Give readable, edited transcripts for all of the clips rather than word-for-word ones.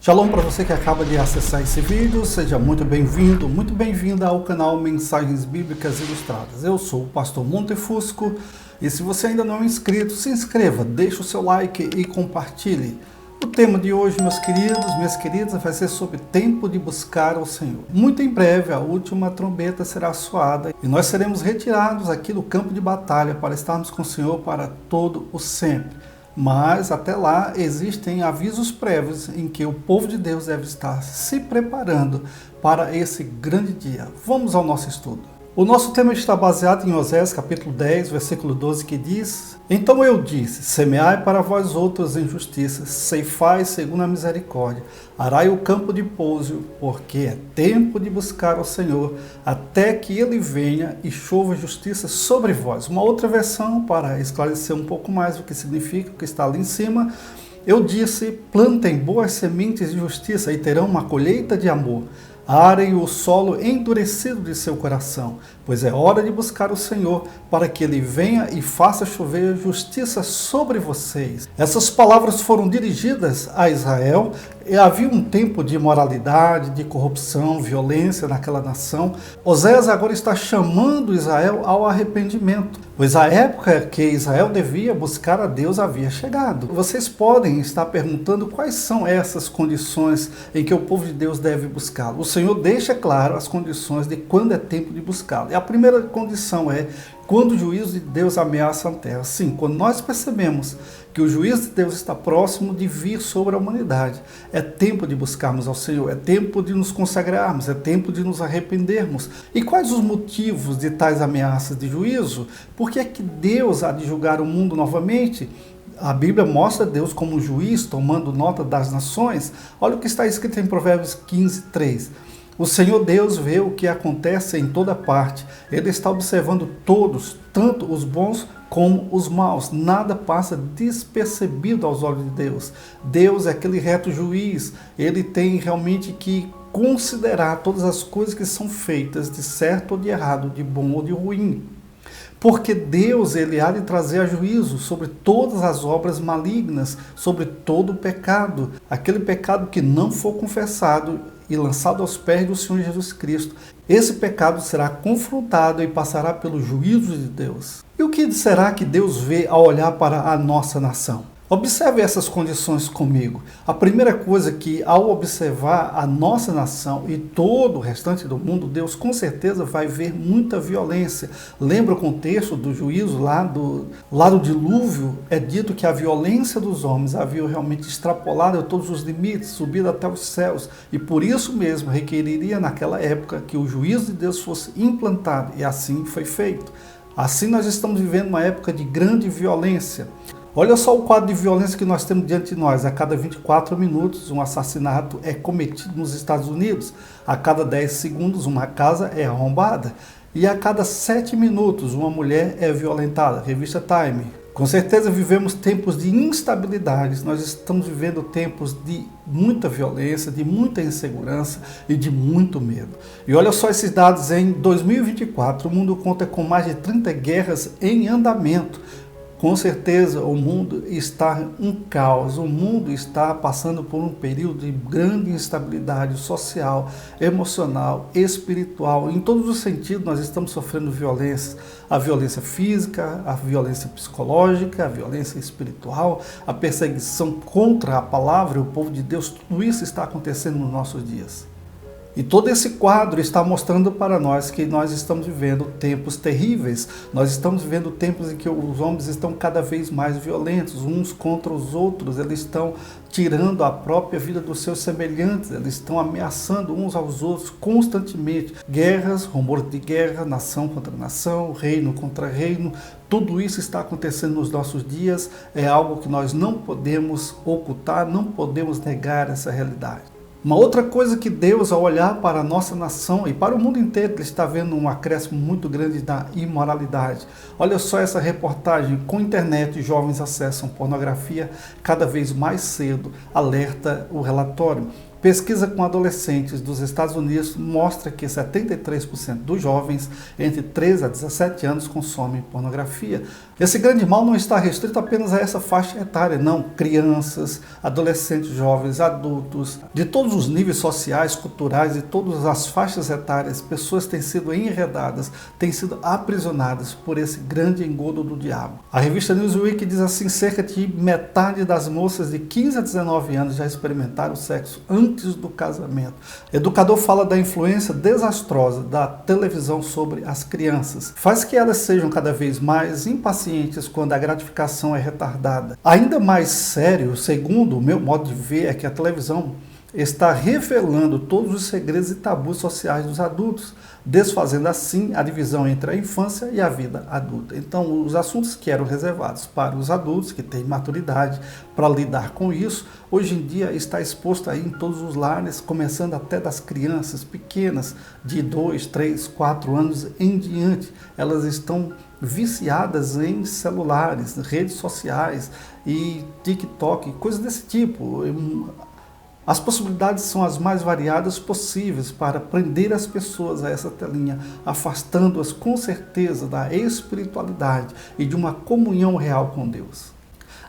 Shalom para você que acaba de acessar esse vídeo, seja muito bem-vindo, muito bem-vinda ao canal Mensagens Bíblicas Ilustradas. Eu sou o pastor Montefusco e se você ainda não é inscrito, se inscreva, deixe o seu like e compartilhe. O tema de hoje, meus queridos, minhas queridas, vai ser sobre tempo de buscar o Senhor. Muito em breve a última trombeta será soada e nós seremos retirados aqui do campo de batalha para estarmos com o Senhor para todo o sempre. Mas até lá existem avisos prévios em que o povo de Deus deve estar se preparando para esse grande dia. Vamos ao nosso estudo. O nosso tema está baseado em Oséias capítulo 10, versículo 12, que diz: Então eu disse, semeai para vós outros em justiça, ceifai segundo a misericórdia, arai o campo de pouso, porque é tempo de buscar o Senhor, até que ele venha e chova justiça sobre vós. Uma outra versão, para esclarecer um pouco mais o que significa, o que está ali em cima, eu disse, plantem boas sementes de justiça e terão uma colheita de amor. Arem o solo endurecido de seu coração, pois é hora de buscar o Senhor, para que Ele venha e faça chover justiça sobre vocês. Essas palavras foram dirigidas a Israel, e havia um tempo de imoralidade, de corrupção, violência naquela nação. Oséias agora está chamando Israel ao arrependimento, pois a época que Israel devia buscar a Deus havia chegado. Vocês podem estar perguntando quais são essas condições em que o povo de Deus deve buscá-lo. O Senhor deixa claro as condições de quando é tempo de buscá-lo. E a primeira condição é quando o juízo de Deus ameaça a terra. Sim, quando nós percebemos que o juízo de Deus está próximo de vir sobre a humanidade, é tempo de buscarmos ao Senhor, é tempo de nos consagrarmos, é tempo de nos arrependermos. E quais os motivos de tais ameaças de juízo? Por que é que Deus há de julgar o mundo novamente? A Bíblia mostra Deus como um juiz, tomando nota das nações. Olha o que está escrito em Provérbios 15, 3. O Senhor Deus vê o que acontece em toda parte. Ele está observando todos, tanto os bons como os maus. Nada passa despercebido aos olhos de Deus. Deus é aquele reto juiz. Ele tem realmente que considerar todas as coisas que são feitas, de certo ou de errado, de bom ou de ruim. Porque Deus, ele há de trazer a juízo sobre todas as obras malignas, sobre todo o pecado. Aquele pecado que não for confessado e lançado aos pés do Senhor Jesus Cristo. Esse pecado será confrontado e passará pelo juízo de Deus. E o que será que Deus vê ao olhar para a nossa nação? Observe essas condições comigo. A primeira coisa que, ao observar a nossa nação e todo o restante do mundo, Deus com certeza vai ver muita violência. Lembra o contexto do juízo lá do dilúvio? É dito que a violência dos homens havia realmente extrapolado todos os limites, subido até os céus. E por isso mesmo requeriria naquela época que o juízo de Deus fosse implantado. E assim foi feito. Assim nós estamos vivendo uma época de grande violência. Olha só o quadro de violência que nós temos diante de nós. A cada 24 minutos, um assassinato é cometido nos Estados Unidos. A cada 10 segundos, uma casa é arrombada. E a cada 7 minutos, uma mulher é violentada. Revista Time. Com certeza vivemos tempos de instabilidade. Nós estamos vivendo tempos de muita violência, de muita insegurança e de muito medo. E olha só esses dados. Em 2024, o mundo conta com mais de 30 guerras em andamento. Com certeza o mundo está um caos, o mundo está passando por um período de grande instabilidade social, emocional, espiritual. Em todos os sentidos nós estamos sofrendo violência. A violência física, a violência psicológica, a violência espiritual, a perseguição contra a palavra e o povo de Deus. Tudo isso está acontecendo nos nossos dias. E todo esse quadro está mostrando para nós que nós estamos vivendo tempos terríveis. Nós estamos vivendo tempos em que os homens estão cada vez mais violentos, uns contra os outros. Eles estão tirando a própria vida dos seus semelhantes. Eles estão ameaçando uns aos outros constantemente. Guerras, rumores de guerra, nação contra nação, reino contra reino. Tudo isso está acontecendo nos nossos dias. É algo que nós não podemos ocultar, não podemos negar essa realidade. Uma outra coisa que Deus, ao olhar para a nossa nação e para o mundo inteiro, ele está vendo um acréscimo muito grande da imoralidade. Olha só essa reportagem. Com a internet, jovens acessam pornografia cada vez mais cedo, alerta o relatório. Pesquisa com adolescentes dos Estados Unidos mostra que 73% dos jovens entre 13 a 17 anos consomem pornografia. Esse grande mal não está restrito apenas a essa faixa etária, não. Crianças, adolescentes, jovens, adultos, de todos os níveis sociais, culturais, de todas as faixas etárias, pessoas têm sido enredadas, têm sido aprisionadas por esse grande engodo do diabo. A revista Newsweek diz assim, cerca de metade das moças de 15 a 19 anos já experimentaram sexo antes do casamento. O educador fala da influência desastrosa da televisão sobre as crianças. Faz que elas sejam cada vez mais impacientes quando a gratificação é retardada. Ainda mais sério, segundo o meu modo de ver, é que a televisão está revelando todos os segredos e tabus sociais dos adultos, desfazendo assim a divisão entre a infância e a vida adulta. Então, os assuntos que eram reservados para os adultos, que têm maturidade para lidar com isso, hoje em dia está exposto aí em todos os lares, começando até das crianças pequenas, de 2, 3, 4 anos em diante. Elas estão viciadas em celulares, redes sociais e TikTok, coisas desse tipo. As possibilidades são as mais variadas possíveis para prender as pessoas a essa telinha, afastando-as com certeza da espiritualidade e de uma comunhão real com Deus.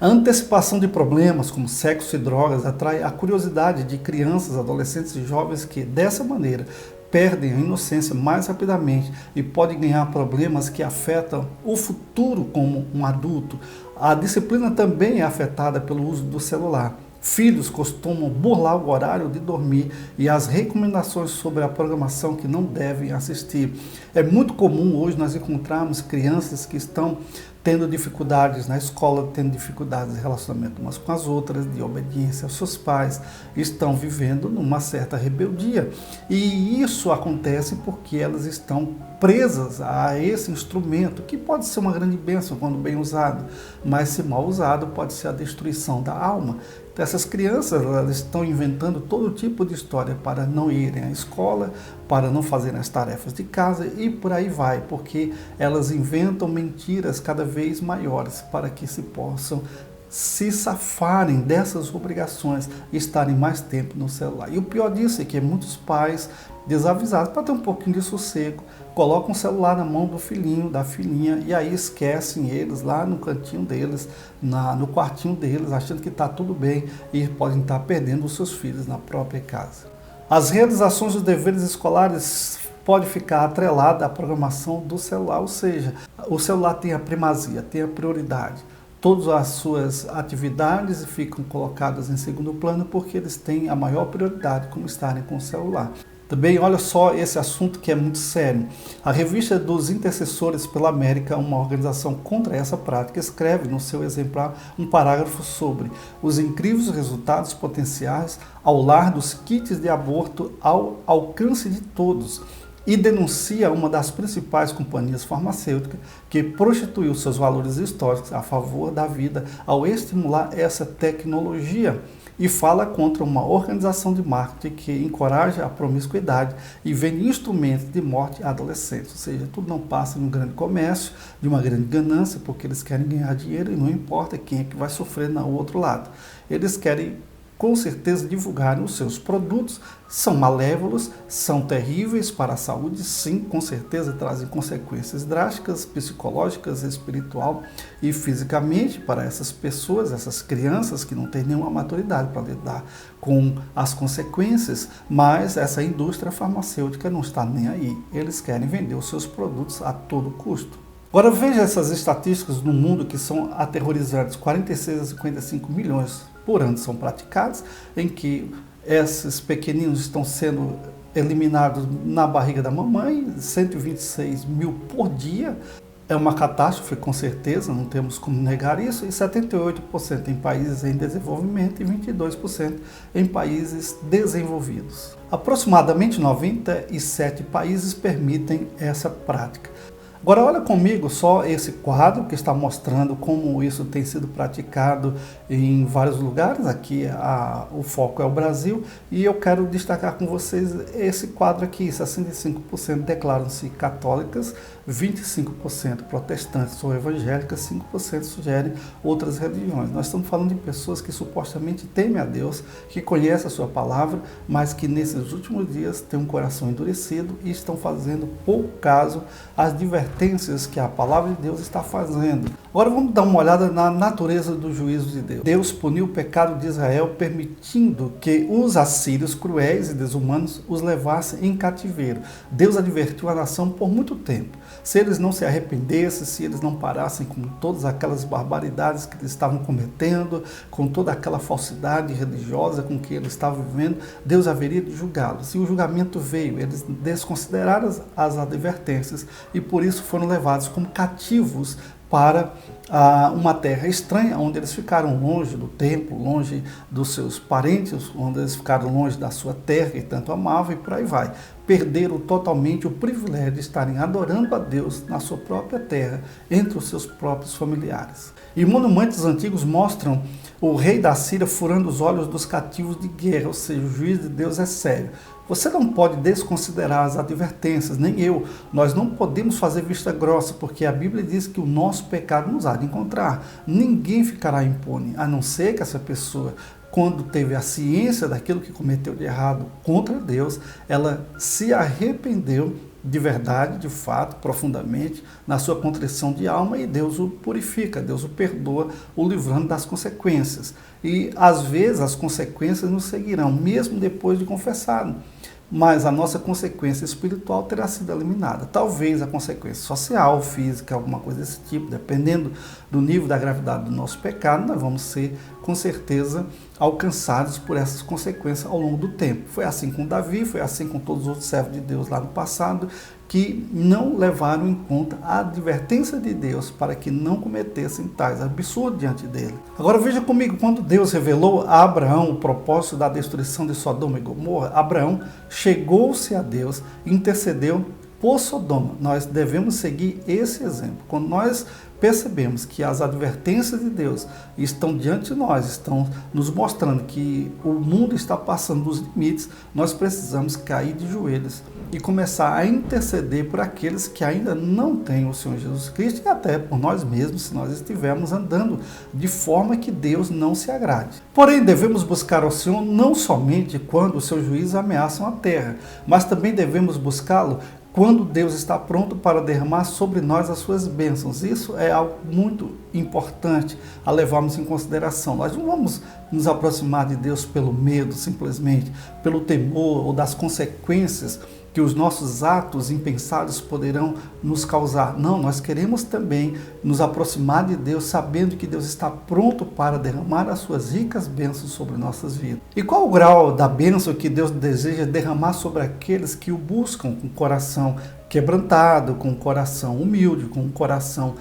A antecipação de problemas como sexo e drogas atrai a curiosidade de crianças, adolescentes e jovens que, dessa maneira, perdem a inocência mais rapidamente e podem ganhar problemas que afetam o futuro como um adulto. A disciplina também é afetada pelo uso do celular. Filhos costumam burlar o horário de dormir e as recomendações sobre a programação que não devem assistir. É muito comum hoje nós encontrarmos crianças que estão tendo dificuldades na escola, tendo dificuldades de relacionamento umas com as outras, de obediência aos seus pais, estão vivendo numa certa rebeldia. E isso acontece porque elas estão presas a esse instrumento, que pode ser uma grande bênção quando bem usado, mas se mal usado pode ser a destruição da alma. Então, essas crianças elas estão inventando todo tipo de história para não irem à escola, para não fazerem as tarefas de casa e por aí vai, porque elas inventam mentiras cada vez maiores para que se possam se safarem dessas obrigações e estarem mais tempo no celular. E o pior disso é que muitos pais desavisados, para ter um pouquinho de sossego, colocam o celular na mão do filhinho, da filhinha, e aí esquecem eles lá no cantinho deles, no quartinho deles, achando que está tudo bem e podem estar perdendo os seus filhos na própria casa. As realizações dos deveres escolares pode ficar atrelada à programação do celular, ou seja, o celular tem a primazia, tem a prioridade. Todas as suas atividades ficam colocadas em segundo plano porque eles têm a maior prioridade como estarem com o celular. Também, olha só esse assunto que é muito sério. A revista dos Intercessores pela América, uma organização contra essa prática, escreve no seu exemplar um parágrafo sobre os incríveis resultados potenciais ao lar dos kits de aborto ao alcance de todos e denuncia uma das principais companhias farmacêuticas que prostituiu seus valores históricos a favor da vida ao estimular essa tecnologia. E fala contra uma organização de marketing que encoraja a promiscuidade e vende instrumentos de morte a adolescentes. Ou seja, tudo não passa de um grande comércio, de uma grande ganância, porque eles querem ganhar dinheiro e não importa quem é que vai sofrer no outro lado. Eles querem com certeza divulgarem os seus produtos, são malévolos, são terríveis para a saúde, sim, com certeza trazem consequências drásticas, psicológicas, espiritual e fisicamente para essas pessoas, essas crianças que não têm nenhuma maturidade para lidar com as consequências, mas essa indústria farmacêutica não está nem aí, eles querem vender os seus produtos a todo custo. Agora veja essas estatísticas no mundo que são aterrorizantes, 46 a 55 milhões por ano são praticados, em que esses pequeninos estão sendo eliminados na barriga da mamãe, 126 mil por dia. É uma catástrofe, com certeza, não temos como negar isso, e 78% em países em desenvolvimento e 22% em países desenvolvidos. Aproximadamente 97 países permitem essa prática. Agora olha comigo só esse quadro que está mostrando como isso tem sido praticado em vários lugares. Aqui o foco é o Brasil e eu quero destacar com vocês esse quadro aqui. 65% declaram-se católicas, 25% protestantes ou evangélicas, 5% sugerem outras religiões. Nós estamos falando de pessoas que supostamente temem a Deus, que conhecem a sua palavra, mas que nesses últimos dias têm um coração endurecido e estão fazendo pouco caso às advertências que a palavra de Deus está fazendo. Agora vamos dar uma olhada na natureza do juízo de Deus. Deus puniu o pecado de Israel, permitindo que os assírios cruéis e desumanos os levassem em cativeiro. Deus advertiu a nação por muito tempo. Se eles não se arrependessem, se eles não parassem com todas aquelas barbaridades que eles estavam cometendo, com toda aquela falsidade religiosa com que eles estavam vivendo, Deus haveria de julgá-los. E o julgamento veio, eles desconsideraram as advertências e por isso foram levados como cativos para uma terra estranha, onde eles ficaram longe do templo, longe dos seus parentes, onde eles ficaram longe da sua terra que tanto amavam e por aí vai. Perderam totalmente o privilégio de estarem adorando a Deus na sua própria terra, entre os seus próprios familiares. E monumentos antigos mostram o rei da Síria furando os olhos dos cativos de guerra, ou seja, o juízo de Deus é sério. Você não pode desconsiderar as advertências, nem eu. Nós não podemos fazer vista grossa, porque a Bíblia diz que o nosso pecado nos há de encontrar. Ninguém ficará impune, a não ser que essa pessoa, quando teve a ciência daquilo que cometeu de errado contra Deus, ela se arrependeu de verdade, de fato, profundamente, na sua contrição de alma, e Deus o purifica, Deus o perdoa, o livrando das consequências. E às vezes as consequências nos seguirão, mesmo depois de confessado. Mas a nossa consequência espiritual terá sido eliminada. Talvez a consequência social, física, alguma coisa desse tipo, dependendo do nível da gravidade do nosso pecado, nós vamos ser, com certeza, alcançados por essas consequências ao longo do tempo. Foi assim com Davi, foi assim com todos os outros servos de Deus lá no passado, que não levaram em conta a advertência de Deus para que não cometessem tais absurdos diante dele. Agora veja comigo, quando Deus revelou a Abraão o propósito da destruição de Sodoma e Gomorra, Abraão chegou-se a Deus e intercedeu por Sodoma. Nós devemos seguir esse exemplo. Quando nós percebemos que as advertências de Deus estão diante de nós, estão nos mostrando que o mundo está passando dos limites, nós precisamos cair de joelhos e começar a interceder por aqueles que ainda não têm o Senhor Jesus Cristo e até por nós mesmos, se nós estivermos andando de forma que Deus não se agrade. Porém, devemos buscar ao Senhor não somente quando os seus juízos ameaçam a terra, mas também devemos buscá-lo quando Deus está pronto para derramar sobre nós as suas bênçãos. Isso é algo muito importante a levarmos em consideração. Nós não vamos nos aproximar de Deus pelo medo, simplesmente, pelo temor ou das consequências que os nossos atos impensados poderão nos causar. Não, nós queremos também nos aproximar de Deus sabendo que Deus está pronto para derramar as suas ricas bênçãos sobre nossas vidas. E qual o grau da bênção que Deus deseja derramar sobre aqueles que o buscam com o coração quebrantado, com o coração humilde, com o coração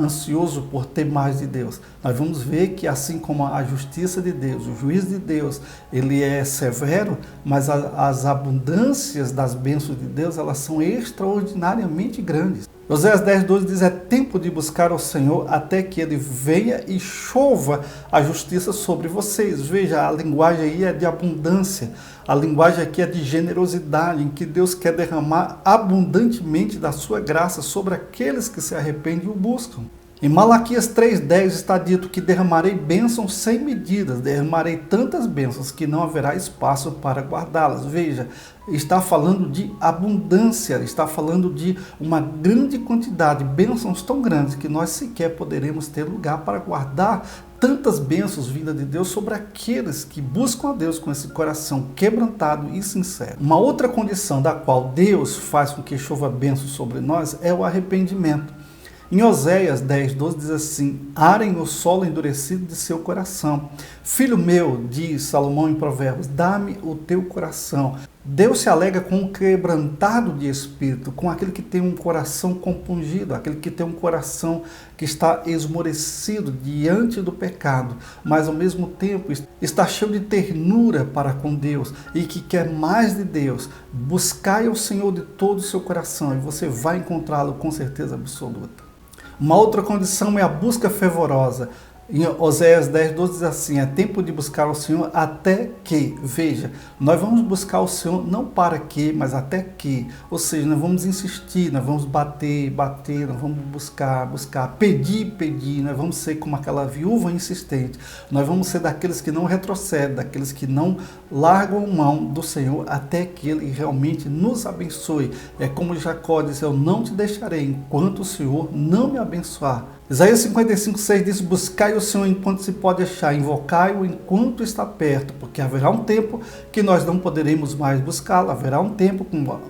ansioso por ter mais de Deus? Nós vamos ver que assim como a justiça de Deus, o juízo de Deus, ele é severo, mas as abundâncias das bênçãos de Deus, elas são extraordinariamente grandes. Oséias 10:12 diz: é tempo de buscar ao Senhor até que Ele venha e chova a justiça sobre vocês. Veja, a linguagem aí é de abundância, a linguagem aqui é de generosidade, em que Deus quer derramar abundantemente da sua graça sobre aqueles que se arrependem e o buscam. Em Malaquias 3:10 está dito que derramarei bênçãos sem medidas, derramarei tantas bênçãos que não haverá espaço para guardá-las. Veja, está falando de abundância, está falando de uma grande quantidade, bênçãos tão grandes que nós sequer poderemos ter lugar para guardar tantas bênçãos vindas de Deus sobre aqueles que buscam a Deus com esse coração quebrantado e sincero. Uma outra condição da qual Deus faz com que chova bênçãos sobre nós é o arrependimento. Em Oséias 10:12 diz assim: arem o solo endurecido de seu coração. Filho meu, diz Salomão em Provérbios, dá-me o teu coração. Deus se alegra com o quebrantado de espírito, com aquele que tem um coração compungido, aquele que tem um coração que está esmorecido diante do pecado, mas ao mesmo tempo está cheio de ternura para com Deus e que quer mais de Deus. Buscai ao Senhor de todo o seu coração e você vai encontrá-lo com certeza absoluta. Uma outra condição é a busca fervorosa. Em Oséias 10:12 diz assim: é tempo de buscar o Senhor até que, veja, nós vamos buscar o Senhor não para que, mas até que, ou seja, nós vamos insistir, nós vamos bater, nós vamos buscar, pedir, nós vamos ser como aquela viúva insistente, nós vamos ser daqueles que não retrocedem, daqueles que não largam mão do Senhor até que Ele realmente nos abençoe. É como Jacó disse: eu não te deixarei enquanto o Senhor não me abençoar. Isaías 55:6 diz: buscai o Senhor enquanto se pode achar, invocai-o enquanto está perto, porque haverá um tempo que nós não poderemos mais buscá-lo, haverá um tempo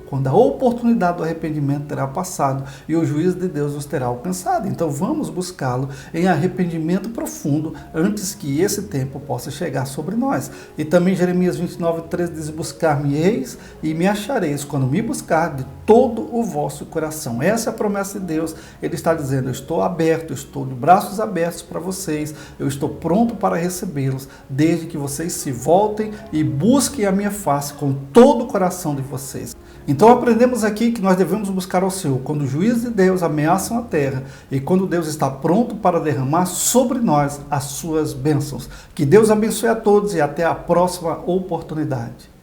quando a oportunidade do arrependimento terá passado e o juízo de Deus nos terá alcançado. Então vamos buscá-lo em arrependimento profundo antes que esse tempo possa chegar sobre nós. E também Jeremias 29:13 diz: buscar-me-eis e me achareis quando me buscar de todo o vosso coração. Essa é a promessa de Deus. Ele está dizendo: eu estou aberto, eu estou de braços abertos para vocês, eu estou pronto para recebê-los, desde que vocês se voltem e busquem a minha face com todo o coração de vocês. Então aprendemos aqui que nós devemos buscar ao Senhor quando os juízos de Deus ameaçam a terra e quando Deus está pronto para derramar sobre nós as suas bênçãos. Que Deus abençoe a todos e até a próxima oportunidade.